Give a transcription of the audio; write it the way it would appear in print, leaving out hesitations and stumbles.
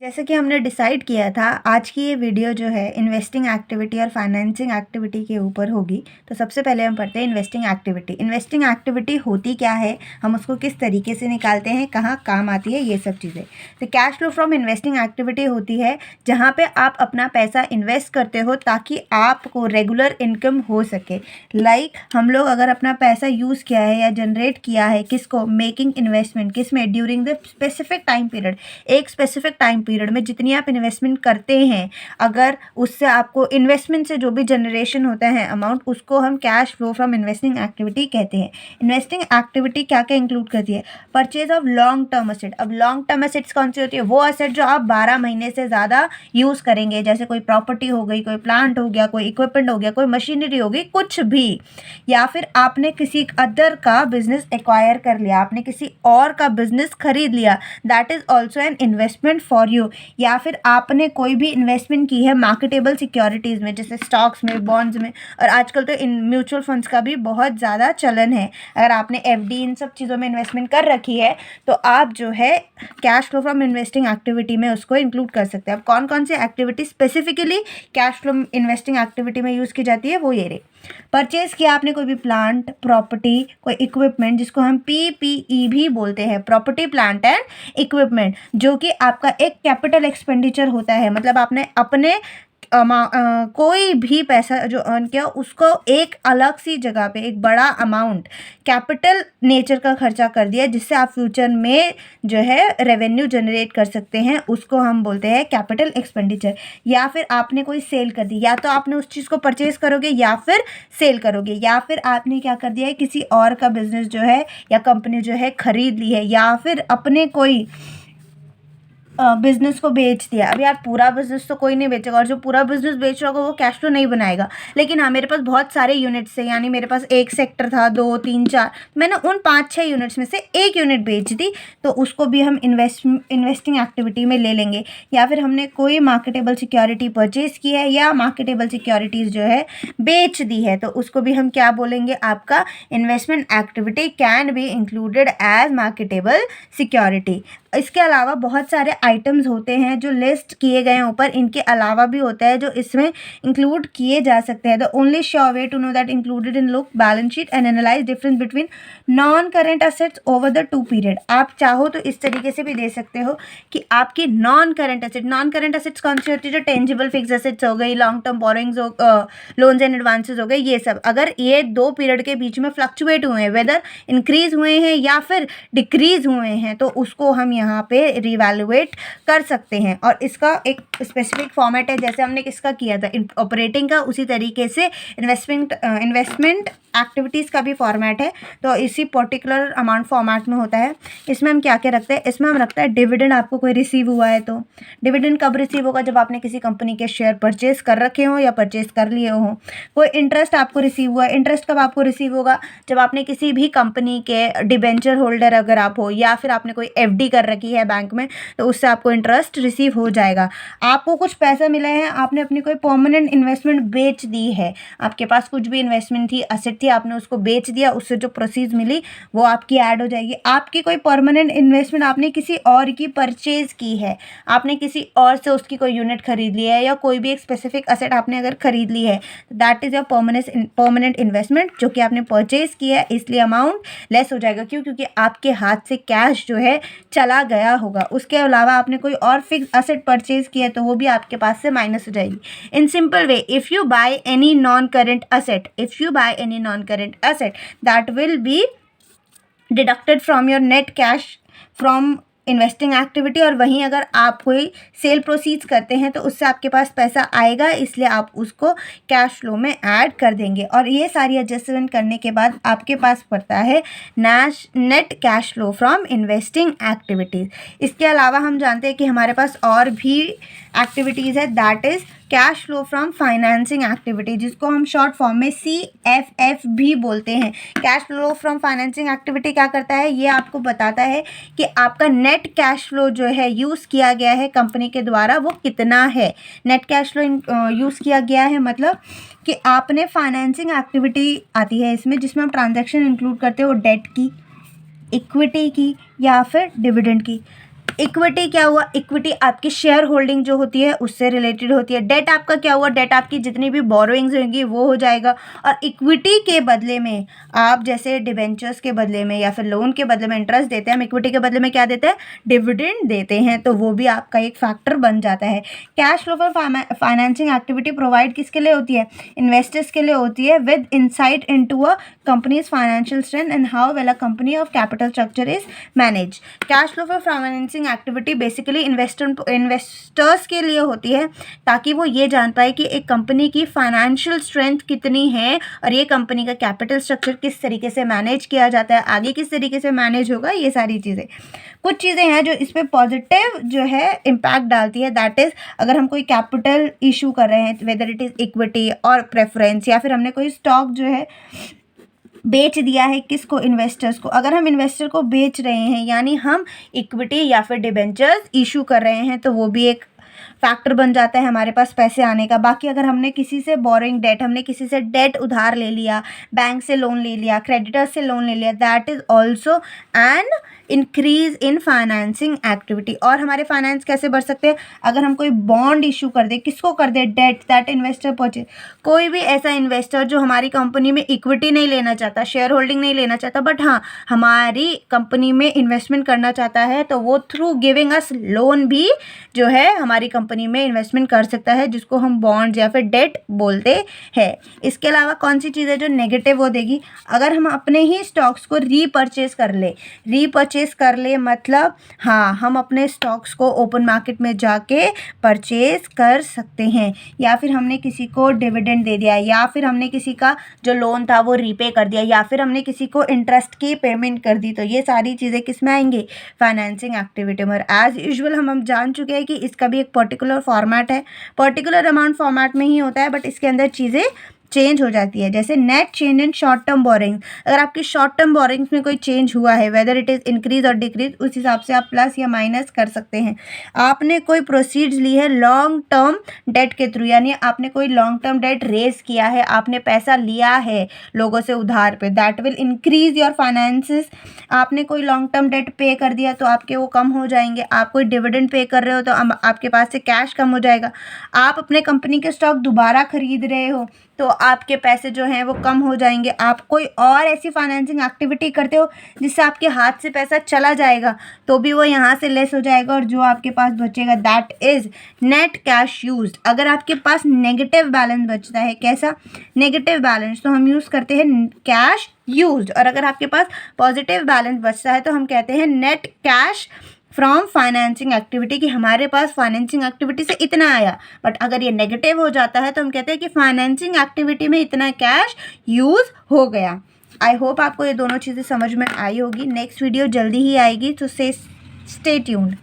जैसे कि हमने डिसाइड किया था आज की ये वीडियो जो है इन्वेस्टिंग एक्टिविटी और फाइनेंसिंग एक्टिविटी के ऊपर होगी। तो सबसे पहले हम पढ़ते हैं इन्वेस्टिंग एक्टिविटी। इन्वेस्टिंग एक्टिविटी होती क्या है, हम उसको किस तरीके से निकालते हैं, कहाँ काम आती है, ये सब चीज़ें। तो cash flow from investing activity होती है जहाँ पे आप अपना पैसा इन्वेस्ट करते हो ताकि आपको रेगुलर इनकम हो सके। लाइक हम लोग अगर अपना पैसा यूज़ किया है या जनरेट किया है किसको, मेकिंग इन्वेस्टमेंट, किस में, during the specific time period, एक स्पेसिफिक टाइम पीरियड में जितनी आप इन्वेस्टमेंट करते हैं, अगर उससे आपको इन्वेस्टमेंट से जो भी जनरेशन होता है अमाउंट, उसको हम cash flow from investing activity कहते हैं। इन्वेस्टिंग एक्टिविटी क्या क्या इंक्लूड करती है? Purchase of long term asset. अब लॉन्ग टर्म असेट्स कौन सी होती है? वो असेट जो आप 12 महीने से ज़्यादा यूज़ करेंगे, जैसे कोई प्रॉपर्टी हो गई, कोई प्लांट हो गया, कोई इक्विपमेंट हो गया, कोई मशीनरी होगी, कुछ भी। या फिर आपने किसी अदर का बिजनेस एक्वायर कर लिया, आपने किसी और का बिजनेस खरीद लिया, that is also an investment for you. या फिर आपने कोई भी इन्वेस्टमेंट की है मार्केटेबल सिक्योरिटीज़ में, जैसे स्टॉक्स में, बॉन्ड्स में, और आजकल तो इन म्यूचुअल फंड्स का भी बहुत ज़्यादा चलन है। अगर आपने एफडी इन सब चीज़ों में इन्वेस्टमेंट कर रखी है तो आप जो है cash flow from investing activity में उसको इंक्लूड कर सकते हैं। अब कौन कौन सी activity specifically cash flow investing activity में यूज़ की जाती है वो ये रही। परचेज किया आपने कोई भी प्लांट, प्रॉपर्टी, कोई इक्विपमेंट, जिसको हम पीपीई भी बोलते हैं, प्रॉपर्टी, प्लांट एंड इक्विपमेंट, जो कि आपका एक कैपिटल एक्सपेंडिचर होता है। मतलब आपने अपने कोई भी पैसा जो अर्न किया उसको एक अलग सी जगह पे एक बड़ा अमाउंट कैपिटल नेचर का खर्चा कर दिया, जिससे आप फ्यूचर में जो है रेवेन्यू जनरेट कर सकते हैं, उसको हम बोलते हैं कैपिटल एक्सपेंडिचर। या फिर आपने कोई सेल कर दी, या तो आपने उस चीज़ को परचेज करोगे या फिर सेल करोगे, या फिर आपने क्या कर दिया है, किसी और का बिजनेस जो है या कंपनी जो है खरीद ली है, या फिर अपने कोई बिजनेस को बेच दिया। अब यार पूरा बिजनेस तो कोई नहीं बेचेगा, और जो पूरा बिजनेस बेच रहा होगा वो कैश फ्लो नहीं बनाएगा। लेकिन हाँ, मेरे पास बहुत सारे यूनिट्स है, यानी मेरे पास एक सेक्टर था, 2, 3, 4, मैंने उन 5-6 यूनिट्स में से एक यूनिट बेच दी, तो उसको भी हम इन्वेस्टिंग एक्टिविटी में ले लेंगे। या फिर हमने कोई मार्केटेबल सिक्योरिटी परचेज की है या मार्केटेबल सिक्योरिटीज़ जो है बेच दी है, तो उसको भी हम क्या बोलेंगे, आपका investment activity can be included as marketable security. इसके अलावा बहुत सारे आइटम्स होते हैं जो लिस्ट किए गए हैं ऊपर, इनके अलावा भी होता है जो इसमें इंक्लूड किए जा सकते हैं। The only sure way to know that included in look balance sheet and analyse difference between non current assets over the 2 period. आप चाहो तो इस तरीके से भी दे सकते हो कि आपकी नॉन करेंट असेट्स कौन सी होती है? जो टेंजिबल फिक्स असेट्स हो गई, लॉन्ग टर्म बोरिंग्स हो, लोन्स एंड एडवांसेस हो गए, ये सब अगर ये 2 पीरियड के बीच में फ्लक्चुएट हुए हैं, वेदर इंक्रीज हुए हैं या फिर डिक्रीज हुए हैं, तो उसको हम यहाँ पे रिवैल्यूएट कर सकते हैं। और इसका एक स्पेसिफिक फॉर्मेट है, जैसे हमने किसका किया था ऑपरेटिंग का, उसी तरीके से इन्वेस्टमेंट एक्टिविटीज़ का भी फॉर्मेट है, तो इसी पर्टिकुलर अमाउंट फॉर्मेट में होता है। इसमें हम क्या क्या रखते हैं? इसमें हम रखते हैं डिविडेंड। आपको कोई रिसीव हुआ है तो डिविडेंड कब रिसीव होगा? जब आपने किसी कंपनी के शेयर परचेज कर रखे हो या परचेज कर लिए हो। कोई इंटरेस्ट आपको रिसीव हुआ है, इंटरेस्ट कब आपको रिसीव होगा? जब आपने किसी भी कंपनी के डिबेंचर होल्डर अगर आप हो, या फिर आपने कोई एफडी कर रखी है बैंक में, तो उससे आपको इंटरेस्ट रिसीव हो जाएगा। आपको कुछ पैसा मिला है, आपने अपनी कोई परमानेंट इन्वेस्टमेंट बेच दी है, आपके पास कुछ भी इन्वेस्टमेंट थी, असेट थी, आपने उसको बेच दिया, उससे जो प्रोसीज मिली वो आपकी ऐड हो जाएगी। आपकी कोई परमानेंट इन्वेस्टमेंट आपने किसी और की परचेज की है, आपने किसी और से उसकी कोई यूनिट खरीद ली है, या कोई भी एक स्पेसिफिक असेट आपने अगर खरीद ली है, that is your permanent investment जो कि आपने परचेज की है, इसलिए अमाउंट लेस हो जाएगा। क्यों? क्योंकि आपके हाथ से कैश जो है चला गया होगा। उसके अलावा आपने कोई और फिक्स असेट परचेज किया है तो वो भी आपके पास से माइनस हो जाएगी। In simple way, if you by any non current asset that will be deducted from your net cash from investing activity, और वहीं अगर आप कोई सेल प्रोसीड्स करते हैं तो उससे आपके पास पैसा आएगा, इसलिए आप उसको कैश फ्लो में ऐड कर देंगे। और ये सारी एडजस्टमेंट करने के बाद आपके पास पड़ता है net cash flow from investing activities. इसके अलावा हम जानते हैं कि हमारे पास और भी एक्टिविटीज़ है, that is cash flow from financing activity, जिसको हम शॉर्ट फॉर्म में CFF भी बोलते हैं। Cash flow from financing activity क्या करता है? ये आपको बताता है कि आपका नेट कैश फ्लो जो है यूज़ किया गया है कंपनी के द्वारा वो कितना है। नेट कैश फ्लो यूज़ किया गया है मतलब कि आपने फाइनेंसिंग एक्टिविटी आती है इसमें, जिसमें हम ट्रांजैक्शन इंक्लूड करते हो डेट की, इक्विटी की या फिर डिविडेंड की। इक्विटी क्या हुआ, इक्विटी आपकी शेयर होल्डिंग जो होती है उससे रिलेटेड होती है। डेट आपका क्या हुआ, डेट आपकी जितनी भी बोरोइंग्स होंगी वो हो जाएगा। और इक्विटी के बदले में आप जैसे डिबेंचर्स के बदले में या फिर लोन के बदले में इंटरेस्ट देते हैं, हम इक्विटी के बदले में क्या देते हैं, डिविडेंड देते हैं, तो वो भी आपका एक फैक्टर बन जाता है। Cash flow for financing activity provide किसके लिए होती है, इन्वेस्टर्स के लिए होती है, with insight into a companies financial strength and how well a company of capital structure is manage. Cash flow for financing activity basically investors के लिए होती है, ताकि वो ये जान पाए कि एक कंपनी की फाइनेंशियल स्ट्रेंथ कितनी है और ये कंपनी का कैपिटल स्ट्रक्चर किस तरीके से मैनेज किया जाता है, आगे किस तरीके से मैनेज होगा, ये सारी चीज़ें। कुछ चीज़ें हैं जो इस पर पॉजिटिव जो है इम्पैक्ट डालती है, दैट इज़ अगर हम कोई कैपिटल इशू कर रहे हैं, वेदर इट इज़ इक्विटी और प्रेफरेंस, या फिर हमने कोई स्टॉक जो है बेच दिया है किसको, इन्वेस्टर्स को। अगर हम इन्वेस्टर को बेच रहे हैं यानी हम इक्विटी या फिर डिबेंचर्स इशू कर रहे हैं, तो वो भी एक फैक्टर बन जाता है हमारे पास पैसे आने का। बाकी अगर हमने किसी से बोरिंग डेट, हमने किसी से डेट उधार ले लिया, बैंक से लोन ले लिया, क्रेडिटर से लोन ले लिया, that is also an increase in financing activity. और हमारे फाइनेंस कैसे बढ़ सकते हैं, अगर हम कोई बॉन्ड इशू कर दे, किसको कर दे, डेट, दैट इन्वेस्टर परचेज। कोई भी ऐसा इन्वेस्टर जो हमारी कंपनी में इक्विटी नहीं लेना चाहता, शेयर होल्डिंग नहीं लेना चाहता, बट हाँ हमारी कंपनी में इन्वेस्टमेंट करना चाहता है, तो वो थ्रू गिविंग अस लोन भी जो है हमारी कंपनी में इन्वेस्टमेंट कर सकता है, जिसको हम बॉन्ड्स या फिर डेट बोलते हैं। इसके अलावा कौन सी चीज़ है जो नेगेटिव वो देगी, अगर हम अपने ही स्टॉक्स को रीपर्चेज कर ले मतलब हाँ हम अपने स्टॉक्स को ओपन मार्केट में जाके परचेज कर सकते हैं, या फिर हमने किसी को डिविडेंड दे दिया, या फिर हमने किसी का जो लोन था वो रीपे कर दिया, या फिर हमने किसी को इंटरेस्ट की पेमेंट कर दी, तो ये सारी चीज़ें किस में आएंगी, फाइनेंसिंग एक्टिविटी में। एज यूजुअल हम जान चुके हैं कि इसका भी एक पर्टिकुलर फॉर्मेट है, पर्टिकुलर अमाउंट फॉर्मेट में ही होता है, बट इसके अंदर चीज़ें चेंज हो जाती है। जैसे net change in short term borrowing, अगर आपकी शॉर्ट टर्म बोरिंग्स में कोई चेंज हुआ है, वेदर इट इज़ इंक्रीज और डिक्रीज, उस हिसाब से आप प्लस या माइनस कर सकते हैं। आपने कोई प्रोसीड्स ली है लॉन्ग टर्म डेट के थ्रू, यानी आपने कोई लॉन्ग टर्म डेट रेज किया है, आपने पैसा लिया है लोगों से उधार पे, that will increase your finances. आपने कोई लॉन्ग टर्म डेट पे कर दिया तो आपके वो कम हो जाएंगे। आप कोई डिविडेंड पे कर रहे हो तो आपके पास से कैश कम हो जाएगा। आप अपने कंपनी के स्टॉक दोबारा खरीद रहे हो तो आपके पैसे जो हैं वो कम हो जाएंगे। आप कोई और ऐसी फाइनेंसिंग एक्टिविटी करते हो जिससे आपके हाथ से पैसा चला जाएगा तो भी वो यहाँ से लेस हो जाएगा, और जो आपके पास बचेगा that is net cash used. अगर आपके पास नेगेटिव बैलेंस बचता है, कैसा नेगेटिव बैलेंस, तो हम यूज़ करते हैं कैश यूज्ड। और अगर आपके पास पॉजिटिव बैलेंस बचता है तो हम कहते हैं net cash from financing activity, कि हमारे पास फाइनेंसिंग एक्टिविटी से इतना आया। बट अगर ये नेगेटिव हो जाता है तो हम कहते हैं कि फाइनेंसिंग एक्टिविटी में इतना कैश यूज़ हो गया। आई होप आपको ये दोनों चीज़ें समझ में आई होगी। नेक्स्ट वीडियो जल्दी ही आएगी, तो स्टे ट्यून्ड।